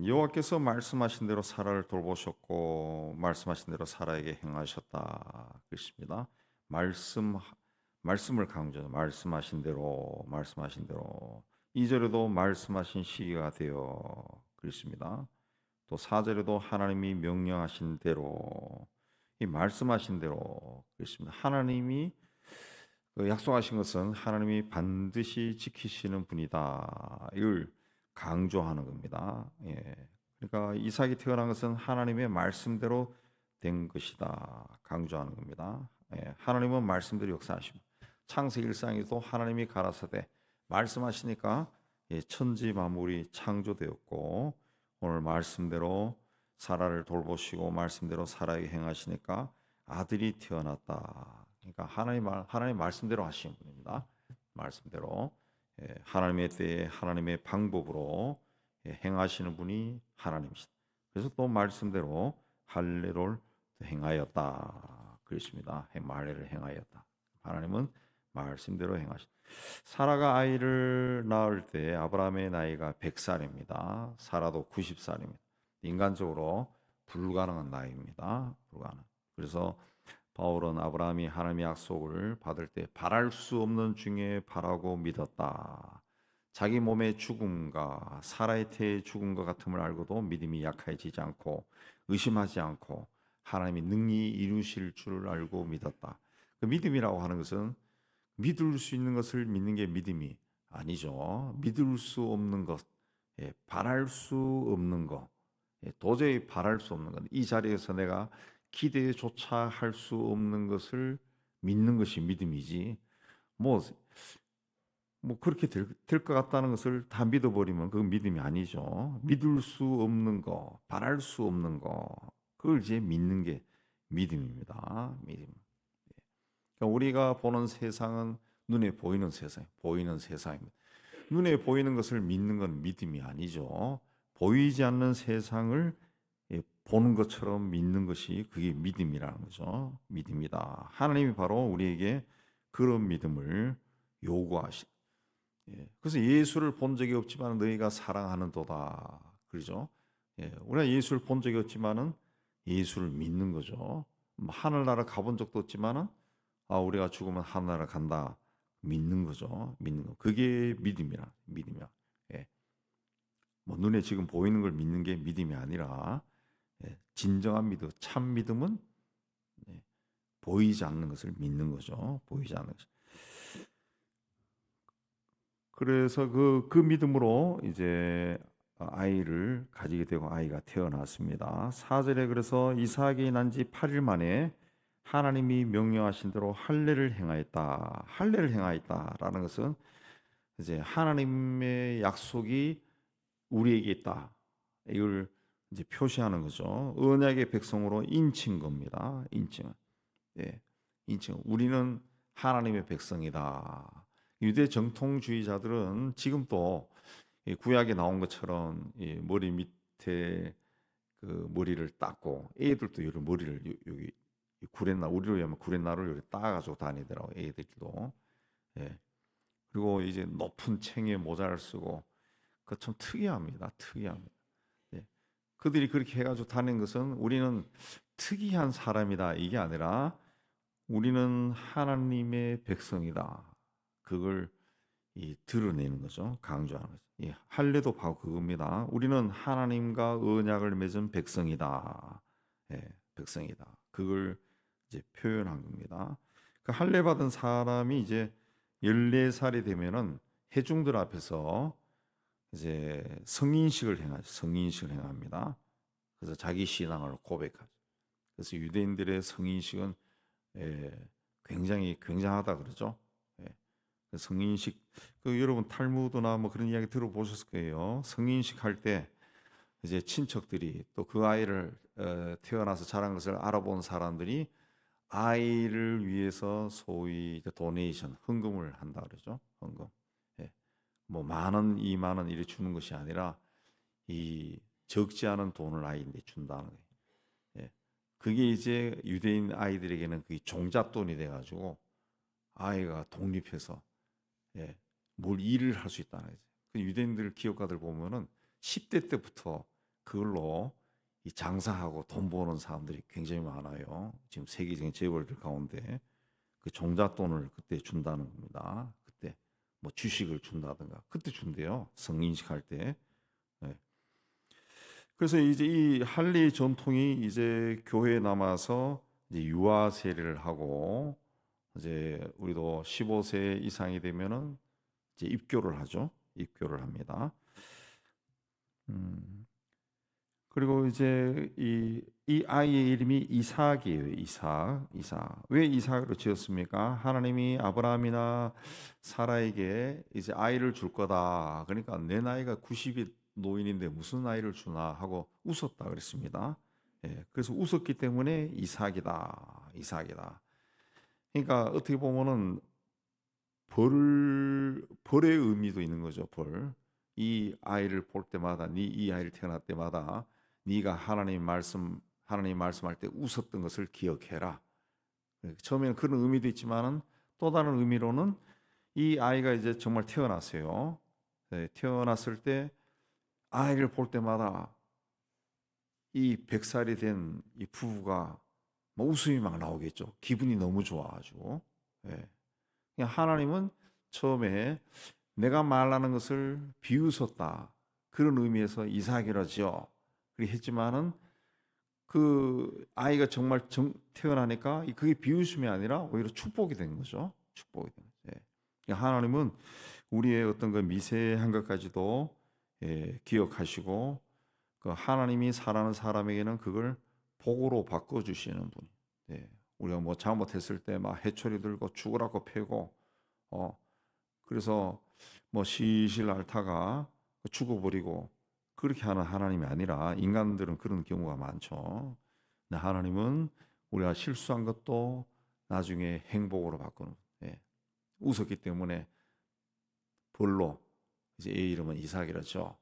여호와께서 말씀하신 대로 사라를 돌보셨고 말씀하신 대로 사라에게 행하셨다 그랬습니다. 말씀을 강조해서 말씀하신 대로 2절에도 말씀하신 시기가 되어 그랬습니다. 또 4절에도 하나님이 명령하신 대로 이 말씀하신 대로 그랬습니다. 하나님이 약속하신 것은 하나님이 반드시 지키시는 분이다. 이걸 강조하는 겁니다. 예. 그러니까 이삭이 태어난 것은 하나님의 말씀대로 된 것이다. 강조하는 겁니다. 예. 하나님은 말씀대로 역사하십니다. 창세기 1장에도 하나님이 가라사대 말씀하시니까 천지 만물이 창조되었고 오늘 말씀대로 사라를 돌보시고 말씀대로 사라에게 행하시니까 아들이 태어났다. 그러니까 하나님 말씀대로 하시는 분입니다. 말씀대로 하나님의 때에 하나님의 방법으로 행하시는 분이 하나님이시다. 그래서 또 말씀대로 할례를 행하였다. 그렇습니다. 할례를 행하였다. 하나님은 말씀대로 행하신다. 사라가 아이를 낳을 때 아브라함의 나이가 100살입니다. 사라도 90살입니다. 인간적으로 불가능한 나이입니다. 불가능. 그래서 바울은 아브라함이 하나님의 약속을 받을 때 바랄 수 없는 중에 바라고 믿었다. 자기 몸의 죽음과 사라의 태의 죽음과 같음을 알고도 믿음이 약해지지 않고 의심하지 않고 하나님이 능히 이루실 줄을 알고 믿었다. 그 믿음이라고 하는 것은 믿을 수 있는 것을 믿는 게 믿음이 아니죠. 믿을 수 없는 것, 바랄 수 없는 것, 도저히 바랄 수 없는 것. 이 자리에서 내가 기대조차 할 수 없는 것을 믿는 것이 믿음이지. 뭐, 뭐 그렇게 될 것 같다는 것을 다 믿어버리면 그건 믿음이 아니죠. 믿을 수 없는 거, 바랄 수 없는 거, 그걸 이제 믿는 게 믿음입니다. 믿음. 그러니까 우리가 보는 세상은 눈에 보이는 세상입니다. 눈에 보이는 것을 믿는 건 믿음이 아니죠. 보이지 않는 세상을 보는 것처럼 믿는 것이 그게 믿음이라는 거죠. 믿음이다. 하나님이 바로 우리에게 그런 믿음을 요구하시. 그래서 예수를 본 적이 없지만 너희가 사랑하는도다. 그러죠. 우리가 예수를 본 적이 없지만은 예수를 믿는 거죠. 하늘나라 가본 적도 없지만은 우리가 죽으면 하늘나라 간다. 믿는 거죠. 믿는 거. 그게 믿음이야. 예. 뭐 눈에 지금 보이는 걸 믿는 게 믿음이 아니라 진정한 믿음, 참 믿음은 보이지 않는 것을 믿는 거죠. 보이지 않는 것. 그래서 그 믿음으로 이제 아이를 가지게 되고 아이가 태어났습니다. 4절에 그래서 이삭이 난 지 8일 만에 하나님이 명령하신 대로 할례를 행하였다. 할례를 행하였다라는 것은 이제 하나님의 약속이 우리에게 있다. 이걸 이제 표시하는 거죠. 언약의 백성으로 인친 겁니다. 인칭. 예. 인칭. 우리는 하나님의 백성이다. 유대 정통주의자들은 지금도 구약에 나온 것처럼 머리 밑에 그 머리를 닦고 애들도 이 머리를 여기 구렛나 우리로 하면 구렛나루를 이렇게 따가지고 다니더라고 애들도. 예. 그리고 이제 높은 챙에 모자를 쓰고 그 참 특이합니다. 특이합니다. 예. 그들이 그렇게 해가지고 다니는 것은 우리는 특이한 사람이다 이게 아니라 우리는 하나님의 백성이다. 그걸 드러내는 거죠. 강조하는 거죠. 할례도 바로 그겁니다. 우리는 하나님과 언약을 맺은 백성이다. 백성이다. 그걸 이제 표현한 겁니다. 그 할례 받은 사람이 이제 14살이 되면은 회중들 앞에서 이제 성인식을 행합니다. 그래서 자기 신앙을 고백하죠. 그래서 유대인들의 성인식은 굉장히 굉장하다 그러죠. 성인식 여러분 탈무드나 뭐 그런 이야기 들어보셨을 거예요. 성인식 할 때 이제 친척들이 또 그 아이를 태어나서 자란 것을 알아본 사람들이 아이를 위해서 소위 도네이션 헌금을 한다 그러죠. 헌금. 뭐 10,000원, 20,000원 이렇게 주는 것이 아니라 이 적지 않은 돈을 아이인데 준다는 거예요. 그게 이제 유대인 아이들에게는 그게 종잣돈이 돼가지고 아이가 독립해서 뭘 일을 할 수 있다는 거죠. 그 유대인들 기업가들 보면은 10대 때부터 그걸로 이 장사하고 돈 버는 사람들이 굉장히 많아요. 지금 세계적인 재벌들 가운데 그 종잣돈을 그때 준다는 겁니다. 그때 뭐 주식을 준다든가 그때 준대요. 성인식 할 때. 예. 그래서 이제 이 할리 전통이 이제 교회에 남아서 이제 유아 세례를 하고 이제 우리도 15세 이상이 되면은 이제 입교를 하죠. 입교를 합니다. 음. 그리고 이제 이 아이의 이름이 이삭이에요. 이삭. 이삭. 왜 이삭으로 지었습니까? 하나님이 아브라함이나 사라에게 이제 아이를 줄 거다. 그러니까 내 나이가 90이 노인인데 무슨 아이를 주나 하고 웃었다 그랬습니다. 예, 그래서 웃었기 때문에 이삭이다. 이삭이다. 그러니까 어떻게 보면은 벌의 의미도 있는 거죠. 벌. 이 아이를 볼 때마다 이 아이를 태어날 때마다 네가 하나님 말씀할 때 웃었던 것을 기억해라. 처음에는 그런 의미도 있지만은 또 다른 의미로는 이 아이가 이제 정말 태어났어요. 네, 태어났을 때 아이를 볼 때마다 이 100살이 된 이 부부가 뭐 웃음이 막 나오겠죠. 기분이 너무 좋아가지고. 예. 그냥 하나님은 처음에 내가 말하는 것을 비웃었다. 그런 의미에서 이삭이라 지어. 그렇게 했지만은 그 아이가 정말 태어나니까 그게 비웃음이 아니라 오히려 축복이 된 거죠. 축복이 된 거죠. 예. 그러니까 하나님은 우리의 어떤 그 미세한 것까지도 기억하시고 그 하나님이 사랑하는 사람에게는 그걸 복으로 바꿔주시는 분. 예. 우리가 뭐 잘못했을 때 막 해초리 들고 죽으라고 패고 그래서 뭐 시실 앓다가 죽어버리고 그렇게 하는 하나님이 아니라 인간들은 그런 경우가 많죠. 근데 하나님은 우리가 실수한 것도 나중에 행복으로 바꾸는. 예. 웃었기 때문에 벌로 이제 애 이름은 이삭이라죠.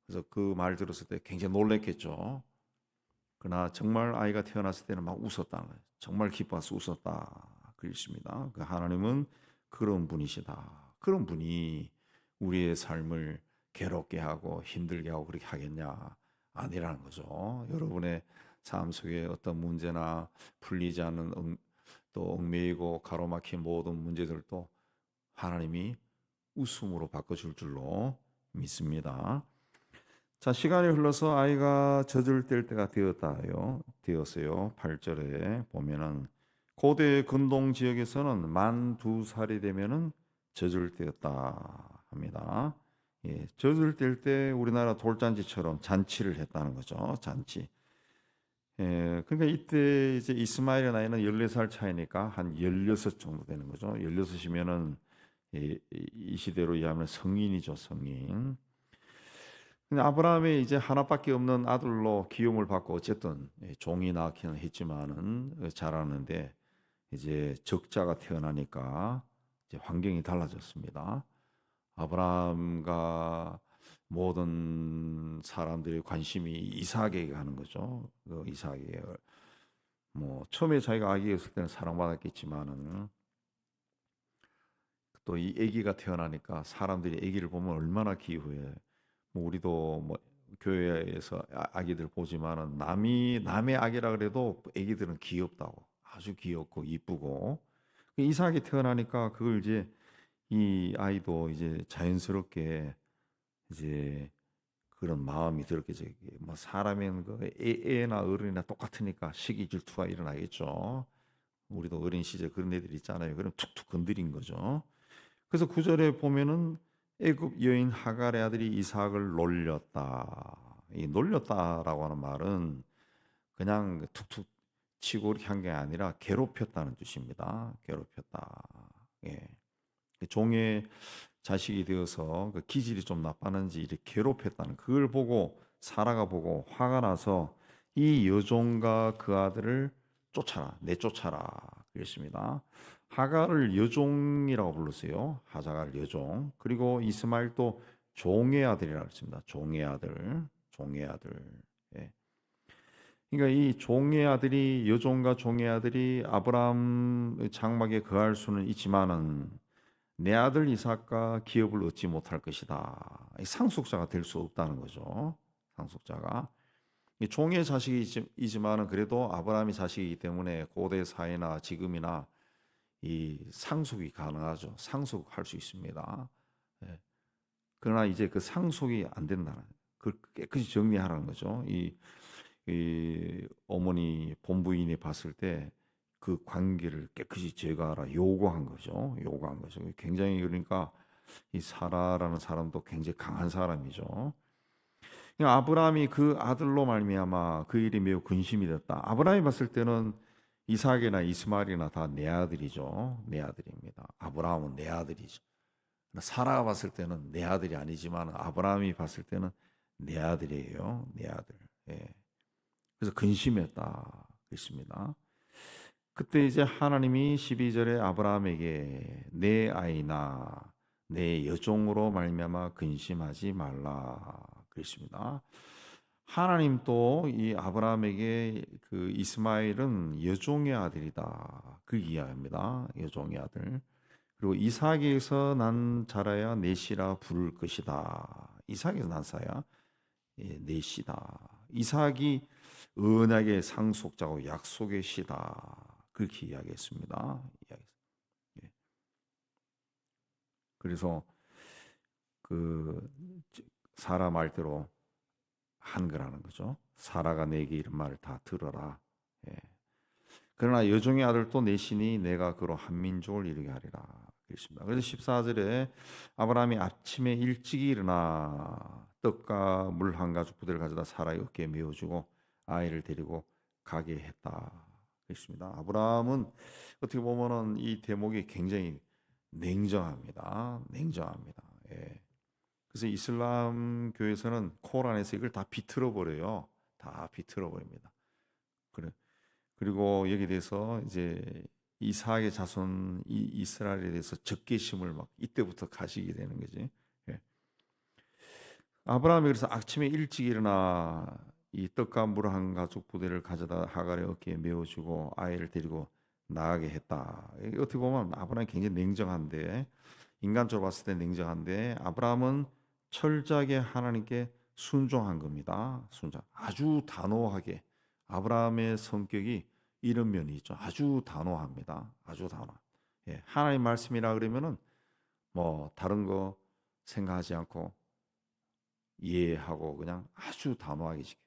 그래서 그 말 들었을 때 굉장히 놀랬겠죠. 그러나 정말 아이가 태어났을 때는 막 웃었다는 거예요. 정말 기뻐서 웃었다. 그랬습니다. 그 하나님은 그런 분이시다. 그런 분이 우리의 삶을 괴롭게 하고 힘들게 하고 그렇게 하겠냐? 아니라는 거죠. 여러분의 삶 속에 어떤 문제나 풀리지 않는 또 얽매이고 가로막힌 모든 문제들도 하나님이 웃음으로 바꿔줄 줄로 믿습니다. 자, 시간이 흘러서 아이가 젖을 뗄 때가 되었어요. 8절에 보면은 고대 근동 지역에서는 만 2살이 되면은 젖을 떼었다 합니다. 예, 젖을 뗄 때 우리나라 돌잔치처럼 잔치를 했다는 거죠. 잔치. 예, 그러니까 이때 이제 이스마엘의 나이는 14살 차이니까 한 16 정도 되는 거죠. 16이면은 이 시대로 이해하면 성인이죠, 성인. 근데 아브라함이 이제 하나밖에 없는 아들로 기용을 받고 어쨌든 종이 낳기는 했지만은 자라는데 이제 적자가 태어나니까 이제 환경이 달라졌습니다. 아브라함과 모든 사람들의 관심이 이삭에게 가는 거죠. 그 이삭에게 뭐 처음에 자기가 아기였을 때는 사랑받았겠지만은 또 이 아기가 태어나니까 사람들이 아기를 보면 얼마나 기후해. 뭐 우리도 뭐 교회에서 아기들 보지만은 남의 아기라 그래도 아기들은 귀엽다고 아주 귀엽고 이쁘고 그 이삭이 태어나니까 그걸 이제 이 아이도 이제 자연스럽게 이제 그런 마음이 들었게 뭐 사람은 그 애나 어른이나 똑같으니까 시기 질투가 일어나겠죠. 우리도 어린 시절 그런 애들 있잖아요. 그럼 툭툭 건드린 거죠. 그래서 구절에 보면은 애굽 여인 하갈의 아들이 이삭을 놀렸다. 이 놀렸다라고 하는 말은 그냥 툭툭 치고 이렇게 한 게 아니라 괴롭혔다는 뜻입니다. 괴롭혔다. 예. 종의 자식이 되어서 그 기질이 좀 나빠는지 이렇게 괴롭혔다는 그걸 보고 사라가 보고 화가 나서 이 여종과 그 아들을 내쫓아라 그랬습니다. 하갈을 여종이라고 불렀어요. 하갈을 여종. 그리고 이스마엘도 종의 아들이라고 했습니다. 종의 아들. 예. 그러니까 이 종의 아들이 여종과 종의 아들이 아브라함 장막에 거할 수는 있지만은 내 아들 이삭과 기업을 얻지 못할 것이다. 상속자가 될 수 없다는 거죠. 상속자가. 이 종의 자식이지만은 그래도 아브라함이 자식이기 때문에 고대 사회나 지금이나 이 상속이 가능하죠. 상속할 수 있습니다. 예. 그러나 이제 그 상속이 안 된다는, 그 깨끗이 정리하라는 거죠. 이 어머니 본부인이 봤을 때 그 관계를 깨끗이 제거하라 요구한 거죠. 요구한 거죠. 굉장히, 그러니까 이 사라라는 사람도 굉장히 강한 사람이죠. 그러니까 아브라함이 그 아들로 말미암아 그 일이 매우 근심이 됐다. 아브라함이 봤을 때는 이삭이나 이스마엘이나 다 내 아들이죠. 내 아들입니다. 아브라함은 내 아들이죠. 사라가 봤을 때는 내 아들이 아니지만 아브라함이 봤을 때는 내 아들이에요. 내 아들. 예. 그래서 근심했다. 그랬습니다. 그때 이제 하나님이 12절에 아브라함에게 내 아이나 내 여종으로 말미암아 근심하지 말라 그랬습니다. 하나님 또 이 아브라함에게 그 이스마엘은 여종의 아들이다 그 이야기합니다. 여종의 아들. 그리고 이삭에서 난 자라야 넷이라 부를 것이다. 이삭에서 난 자야 넷이다. 이삭이 언약의 상속자고 약속의 시다. 그렇게 이야기했습니다. 예. 그래서 그 사라 말대로 한 거라는 거죠. 사라가 내게 이런 말을 다 들어라. 예. 그러나 여종의 아들 또 내시니 내가 그로 한 민족을 이루게 하리라. 그랬습니다. 그래서 14절에 아브라함이 아침에 일찍이 일어나 떡과 물 한 가죽 부대를 가져다 사라의 어깨에 메어주고 아이를 데리고 가게 했다. 그랬습니다. 아브라함은 어떻게 보면은 이 대목이 굉장히 냉정합니다. 냉정합니다. 예. 그래서 이슬람 교에서는 코란에서 이걸 다 비틀어 버려요. 다 비틀어 버립니다. 그래. 그리고 여기에 대해서 이제 이삭의 자손 이스라엘에 대해서 적개심을 막 이때부터 가지게 되는 거지. 예. 아브라함이 그래서 아침에 일찍 일어나 이 떡과 물 한 가죽 부대를 가져다 하갈의 어깨에 메어주고 아이를 데리고 나가게 했다. 어떻게 보면 아브라함이 굉장히 냉정한데, 인간적으로 봤을 때 냉정한데, 아브라함은 철저하게 하나님께 순종한 겁니다. 순종. 아주 단호하게. 아브라함의 성격이 이런 면이 있죠. 아주 단호합니다. 아주 단호. 예, 하나님 말씀이라 그러면은 뭐 다른 거 생각하지 않고 이해하고 그냥 아주 단호하게 지켜.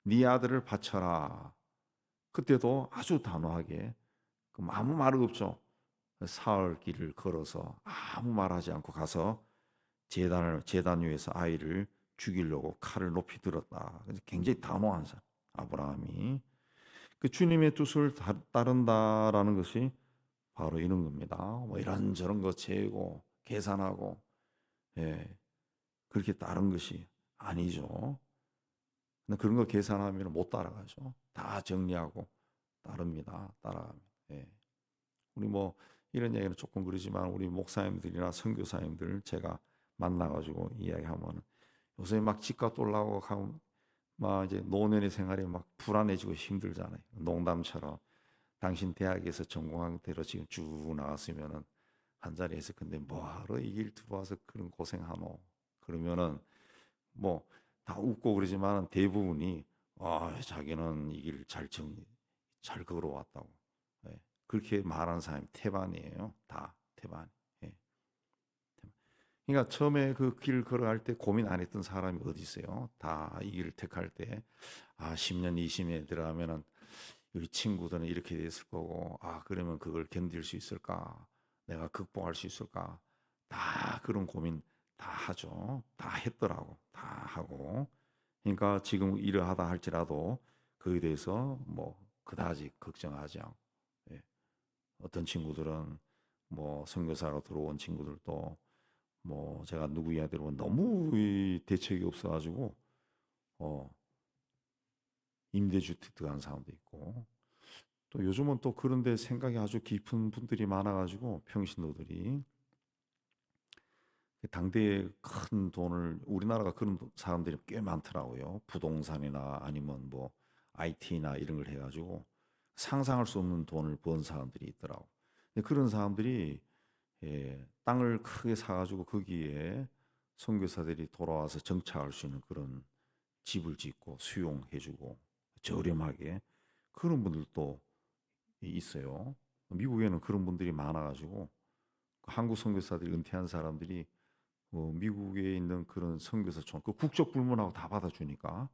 네 아들을 바쳐라. 그때도 아주 단호하게. 아무 말 없죠. 사흘 길을 걸어서 아무 말하지 않고 가서 제단 위에서 아이를 죽이려고 칼을 높이 들었다. 그래서 굉장히 단호한 사람. 아브라함이 그 주님의 뜻을 따른다라는 것이 바로 이런 겁니다. 뭐 이런저런 거 재고 계산하고, 예, 그렇게 따른 것이 아니죠. 근데 그런 거 계산하면 못 따라가죠. 다 정리하고 따릅니다. 따라갑니다. 예. 우리 뭐 이런 얘기는 조금 그러지만 우리 목사님들이나 선교사님들 제가 만나가지고 이야기하면 요새 막 집값 올라오고 가면 막 이제 노년의 생활이 막 불안해지고 힘들잖아요. 농담처럼 당신 대학에서 전공한 대로 지금 쭉 나왔으면은 한 자리에서 근데 뭐하러 이 길 들어와서 그런 고생하노? 그러면은 뭐 다 웃고 그러지만 대부분이 자기는 이 길 잘 걸어왔다고. 예. 그렇게 말하는 사람이 태반이에요. 다 태반. 예. 그러니까 처음에 그 길 걸어갈 때 고민 안 했던 사람이 어디 있어요? 다 이 길을 택할 때 10년, 20년 들어가면은 우리 친구들은 이렇게 됐을 거고, 그러면 그걸 견딜 수 있을까? 내가 극복할 수 있을까? 다 그런 고민 다 하죠. 다 했더라고. 다 하고. 그러니까 지금 이러하다 할지라도 그에 대해서 뭐 그다지 걱정하지 않고. 예. 어떤 친구들은 뭐 선교사로 들어온 친구들도 뭐 제가 누구 이야기 들으면 너무 이 대책이 없어가지고 임대주택 들어간 사람도 있고, 또 요즘은 또 그런데 생각이 아주 깊은 분들이 많아가지고 평신도들이 당대에 큰 돈을, 우리나라가 그런 사람들이 꽤 많더라고요. 부동산이나 아니면 뭐 IT나 이런 걸 해가지고 상상할 수 없는 돈을 번 사람들이 있더라고. 근데 그런 사람들이 땅을 크게 사가지고 거기에 선교사들이 돌아와서 정착할 수 있는 그런 집을 짓고 수용해주고 저렴하게 그런 분들도 있어요. 미국에는 그런 분들이 많아가지고 한국 선교사들이 은퇴한 사람들이 미국에 있는 그런 선교사촌 그 국적 불문하고 다 받아주니까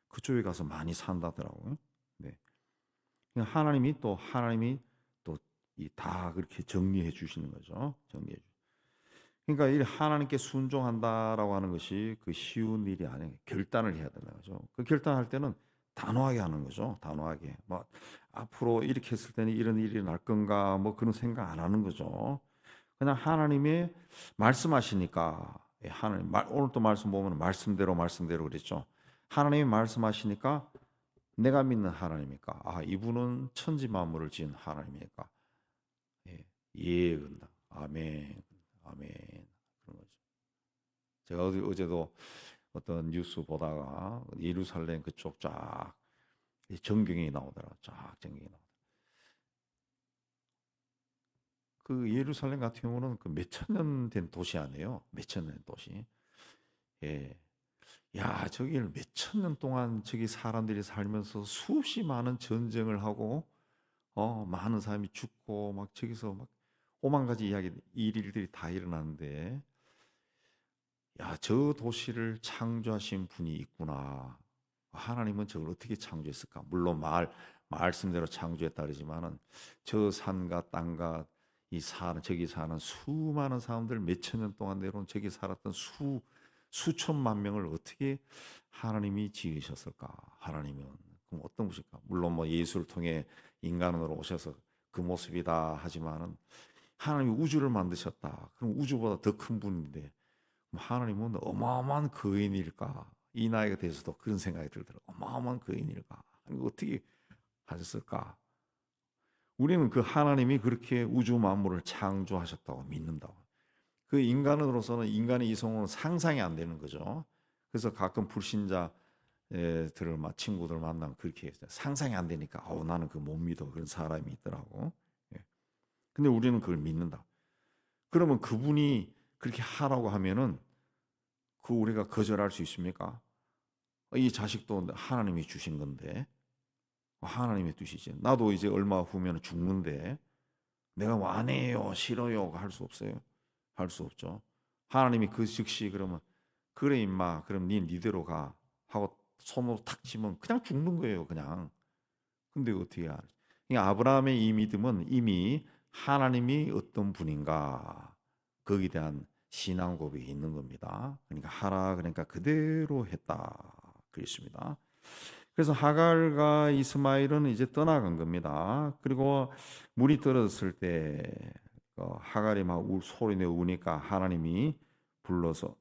그쪽에 가서 많이 산다더라고요. 네. 하나님이 또 이 다 그렇게 정리해 주시는 거죠. 정리해 주. 그러니까 이 하나님께 순종한다라고 하는 것이 그 쉬운 일이 아니에요. 결단을 해야 된다는 거죠. 그 결단할 때는 단호하게 하는 거죠. 단호하게. 뭐 앞으로 이렇게 했을 때는 이런 일이 날 건가 뭐 그런 생각 안 하는 거죠. 그냥 하나님이 말씀하시니까 하나님 오늘 또 말씀 보면 말씀대로 그랬죠. 하나님이 말씀하시니까 내가 믿는 하나님이니까 이분은 천지 만물을 지은 하나님이니까 그런다. 아멘. 아멘. 그런 거죠. 제가 어제도 어떤 뉴스 보다가 예루살렘 그쪽 쫙 전경이 나오더라. 쫙 전경이 나오더라. 그 예루살렘 같은 경우는 그 몇천 년 된 도시 아니에요. 몇천 년 도시. 예. 야, 저기를 몇천 년 동안 저기 사람들이 살면서 수없이 많은 전쟁을 하고 많은 사람이 죽고 막 저기서 막 오만 가지 일들이 다 일어나는데 야, 저 도시를 창조하신 분이 있구나. 하나님은 저걸 어떻게 창조했을까? 물론 말씀대로 창조했다 그러지만은 저 산과 땅과 저기 사는 수많은 사람들 몇천 년 동안 내려온 저기 살았던 수천만 명을 어떻게 하나님이 지으셨을까? 하나님은 그럼 어떤 분일까? 물론 뭐 예수를 통해 인간으로 오셔서 그 모습이다 하지만은 하나님이 우주를 만드셨다. 그럼 우주보다 더 큰 분인데 하나님은 어마어마한 거인일까? 이 나이가 돼서도 그런 생각이 들더라고요. 어마어마한 거인일까? 어떻게 하셨을까? 우리는 그 하나님이 그렇게 우주 만물을 창조하셨다고 믿는다고. 그 인간으로서는 인간의 이성으로는 상상이 안 되는 거죠. 그래서 가끔 불신자들을 친구들 만나면 그렇게 했어요. 상상이 안 되니까 나는 그 못 믿어. 그런 사람이 있더라고. 예. 근데 우리는 그걸 믿는다. 그러면 그분이 그렇게 하라고 하면은 그 우리가 거절할 수 있습니까? 이 자식도 하나님이 주신 건데 하나님의 뜻이지. 나도 이제 얼마 후면 죽는데 내가 완해요, 싫어요 할 수 없어요. 할 수 없죠. 하나님이 그 즉시 그러면 그래 임마 그럼 니대로 가 하고 손으로 탁 치면 그냥 죽는 거예요. 그냥. 근데 어떻게 알아? 아브라함의 이 믿음은 이미 하나님이 어떤 분인가 거기에 대한 신앙 고백이 있는 겁니다. 그러니까 하라 그러니까 그대로 했다 그랬습니다. 그래서 하갈과 이스마엘은 이제 떠나간 겁니다. 그리고 물이 떨어졌을 때 하갈이 막 소리내어 우니까 하나님이 불러서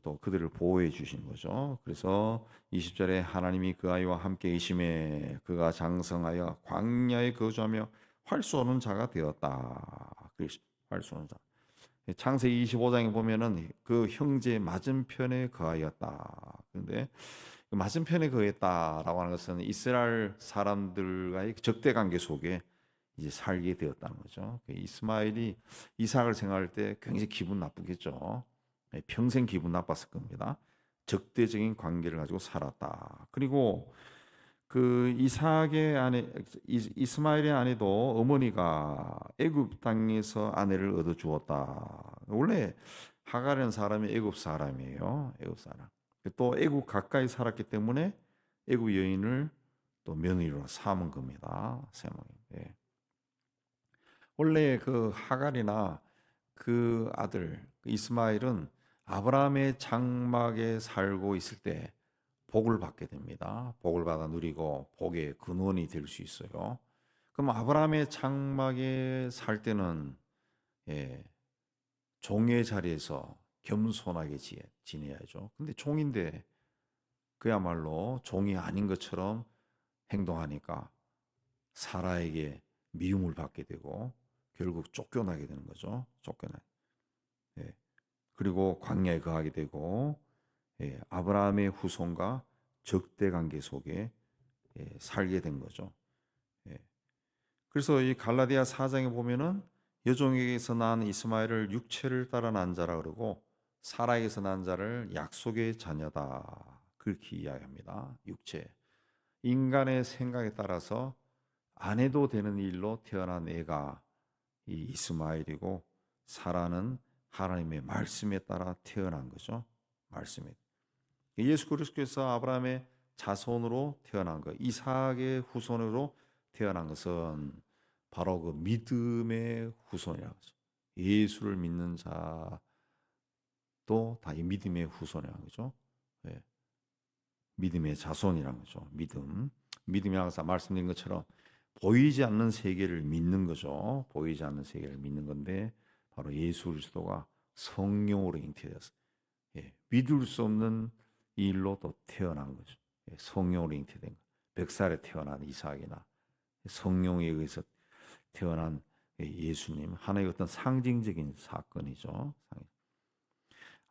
또 그들을 보호해 주신 거죠. 그래서 20절에 하나님이 그 아이와 함께 계심에 그가 장성하여 광야에 거주하며 활 쏘는 자가 되었다. 활 쏘는 자. 창세기 25장에 보면은 그 형제 맞은편에 거하였다. 그런데 그 맞은편에 거했다라고 하는 것은 이스라엘 사람들과의 적대 관계 속에 이제 살게 되었다는 거죠. 이스마엘이 이삭을 생각할 때 굉장히 기분 나쁘겠죠. 평생 기분 나빴을 겁니다. 적대적인 관계를 가지고 살았다. 그리고 그 이삭의 아내 이스마엘의 아내도 어머니가 애굽 땅에서 아내를 얻어 주었다. 원래 하갈이라는 사람이 애굽 사람이에요. 애굽 사람. 또 애굽 가까이 살았기 때문에 애굽 여인을 또 며느리로 삼은 겁니다. 예. 원래 그 하갈이나 그 아들 이스마엘은 아브라함의 장막에 살고 있을 때 복을 받게 됩니다. 복을 받아 누리고 복의 근원이 될 수 있어요. 그럼 아브라함의 장막에 살 때는 종의 자리에서 겸손하게 지내야죠. 근데 종인데 그야말로 종이 아닌 것처럼 행동하니까 사라에게 미움을 받게 되고 결국 쫓겨나게 되는 거죠. 예. 그리고 광야에 거하게 되고 아브라함의 후손과 적대 관계 속에 살게 된 거죠. 그래서 이 갈라디아 4장에 보면은 여종에게서 난 이스마엘을 육체를 따라 난 자라 그러고 사라에게서 난 자를 약속의 자녀다 그렇게 이야기합니다. 육체. 인간의 생각에 따라서 안 해도 되는 일로 태어난 애가 이 이스마엘이고 사라는 하나님의 말씀에 따라 태어난 거죠. 말씀에. 예수 그리스도께서 아브라함의 자손으로 태어난 것, 이삭의 후손으로 태어난 것은 바로 그 믿음의 후손이라고 하죠. 예수를 믿는 자도 다 이 믿음의 후손이라는 거죠. 예. 믿음의 자손이라는 거죠. 믿음이 항상 말씀드린 것처럼 보이지 않는 세계를 믿는 거죠. 보이지 않는 세계를 믿는 건데 바로 예수 그리스도가 성령으로 잉태되었어요. 예, 믿을 수 없는 일로 또 태어난 거죠. 예, 성령으로 잉태된 거. 100살에 태어난 이삭이나 성령에 의해서 태어난 예수님, 하나의 어떤 상징적인 사건이죠.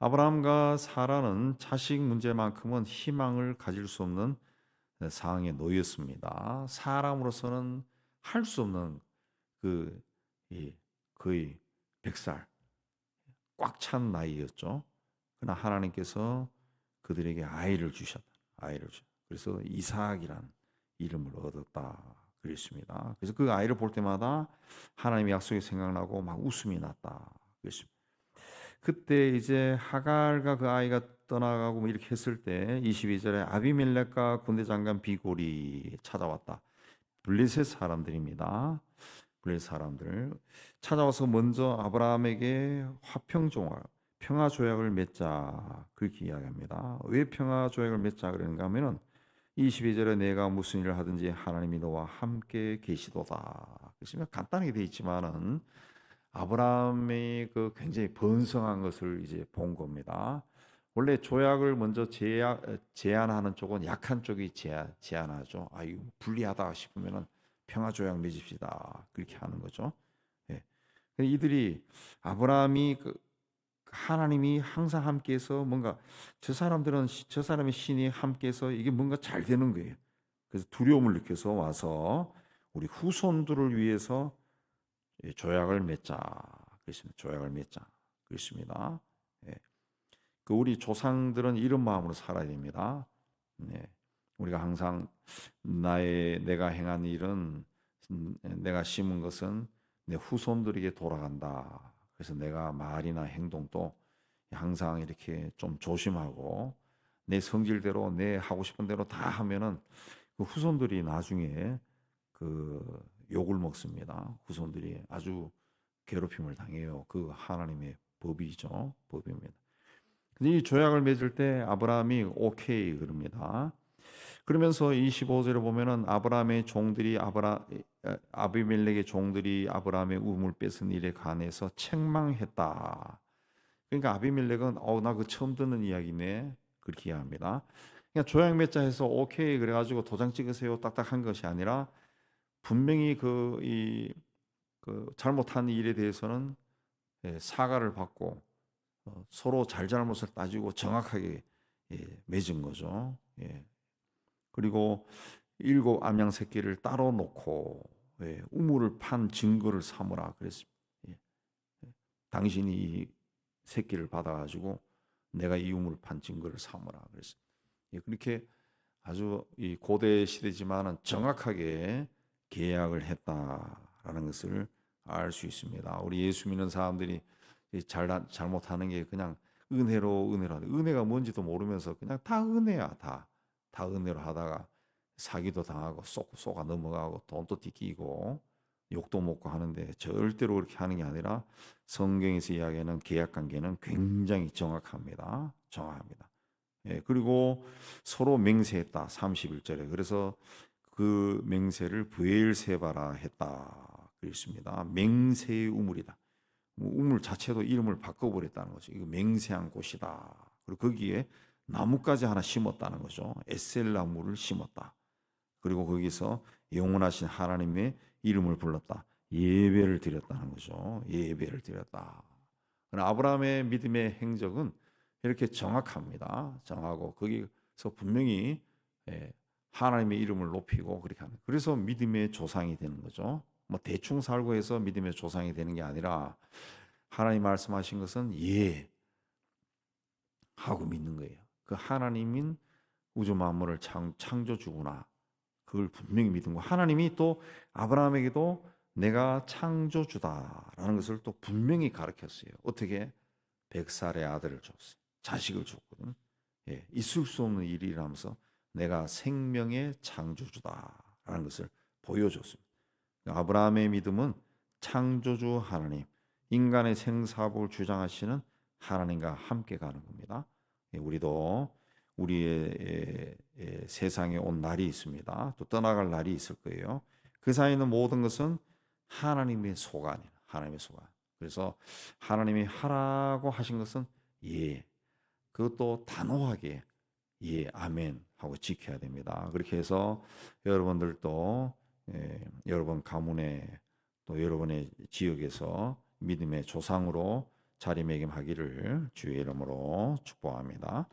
아브라함과 사라는 자식 문제만큼은 희망을 가질 수 없는 상황에 놓였습니다. 사람으로서는 할 수 없는 그 거의 100살 꽉 찬 나이였죠. 그러나 하나님께서 그들에게 아이를 주셨다. 그래서 이삭이란 이름을 얻었다. 그랬습니다. 그래서 그 아이를 볼 때마다 하나님의 약속이 생각나고 막 웃음이 났다. 그랬습니다. 그때 이제 하갈과 그 아이가 떠나가고 뭐 이렇게 했을 때 22절에 아비멜렉과 군대 장관 비골이 찾아왔다. 블레셋 사람들입니다. 블레셋 사람들 찾아와서 먼저 아브라함에게 평화 조약을 맺자 그렇게 이야기합니다. 왜 평화 조약을 맺자 그러는가 하면은 22절에 내가 무슨 일을 하든지 하나님이 너와 함께 계시도다. 그렇지만 간단하게 되어 있지만은 아브라함이 그 굉장히 번성한 것을 이제 본 겁니다. 원래 조약을 먼저 제안하는 쪽은 약한 쪽이 제안하죠. 이거 불리하다 싶으면은 평화 조약 맺읍시다. 그렇게 하는 거죠. 예. 이들이 아브라함이 하나님이 항상 함께해서 뭔가 저 사람의 신이 함께해서 이게 뭔가 잘 되는 거예요. 그래서 두려움을 느껴서 와서 우리 후손들을 위해서 조약을 맺자. 그렇습니다. 조약을 맺자. 그렇습니다. 예. 우리 조상들은 이런 마음으로 살아야 됩니다. 네. 우리가 항상 내가 행한 일은 내가 심은 것은 내 후손들에게 돌아간다. 그래서 내가 말이나 행동도 항상 이렇게 좀 조심하고 내 성질대로 내 하고 싶은 대로 다 하면은 그 후손들이 나중에 그 욕을 먹습니다. 후손들이 아주 괴롭힘을 당해요. 그 하나님의 법이죠. 법입니다. 근데 이 조약을 맺을 때 아브라함이 오케이 그럽니다. 그러면서 25절에 보면은 아비멜렉의 종들이 아브라함의 우물 뺏은 일에 관해서 책망했다. 그러니까 아비멜렉은 나 그 처음 듣는 이야기네 그렇게 이야기합니다. 그냥 조약 맺자 해서 오케이 그래가지고 도장 찍으세요 딱딱한 것이 아니라 분명히 잘못한 일에 대해서는 사과를 받고 서로 잘잘못을 따지고 정확하게 맺은 거죠. 그리고 7 암양 새끼를 따로 놓고 우물을 판 증거를 삼으라 그랬습니다. 당신이 이 새끼를 받아가지고 내가 이 우물을 판 증거를 삼으라 그랬습니다. 그렇게 아주 이 고대 시대지만은 정확하게 계약을 했다라는 것을 알 수 있습니다. 우리 예수 믿는 사람들이 잘못하는 게 그냥 은혜로 은혜가 뭔지도 모르면서 그냥 다 은혜야 다 은혜로 하다가 사기도 당하고 쏘가 넘어가고 돈도 띠끼고 욕도 먹고 하는데 절대로 그렇게 하는 게 아니라 성경에서 이야기하는 계약관계는 굉장히 정확합니다. 그리고 서로 맹세했다. 31절에. 그래서 그 맹세를 브엘세바라 했다. 그랬습니다. 맹세의 우물이다. 우물 자체도 이름을 바꿔버렸다는 거죠. 이거 맹세한 곳이다. 그리고 거기에 나뭇가지 하나 심었다는 거죠. 에셀 나무를 심었다. 그리고 거기서 영원하신 하나님의 이름을 불렀다. 예배를 드렸다는 거죠. 예배를 드렸다. 아브라함의 믿음의 행적은 이렇게 정확합니다. 정하고 거기서 분명히 하나님의 이름을 높이고 그렇게 하는. 그래서 믿음의 조상이 되는 거죠. 뭐 대충 살고 해서 믿음의 조상이 되는 게 아니라 하나님 말씀하신 것은 하고 믿는 거예요. 그 하나님인 우주 만물을 창조주구나. 그걸 분명히 믿은 거. 하나님이 또 아브라함에게도 내가 창조주다라는 것을 또 분명히 가르쳤어요. 어떻게? 100살의 아들을 줬어요. 자식을 줬거든. 예, 있을 수 없는 일이라면서 내가 생명의 창조주다라는 것을 보여줬습니다. 아브라함의 믿음은 창조주 하나님, 인간의 생사복을 주장하시는 하나님과 함께 가는 겁니다. 예, 우리도 우리의 세상에 온 날이 있습니다. 또 떠나갈 날이 있을 거예요. 그 사이는 모든 것은 하나님의 소관이에요. 하나님의 소관. 그래서 하나님이 하라고 하신 것은 예, 그것도 단호하게 예, 아멘 하고 지켜야 됩니다. 그렇게 해서 여러분들도 여러분 가문에 또 여러분의 지역에서 믿음의 조상으로 자리매김하기를 주의 이름으로 축복합니다.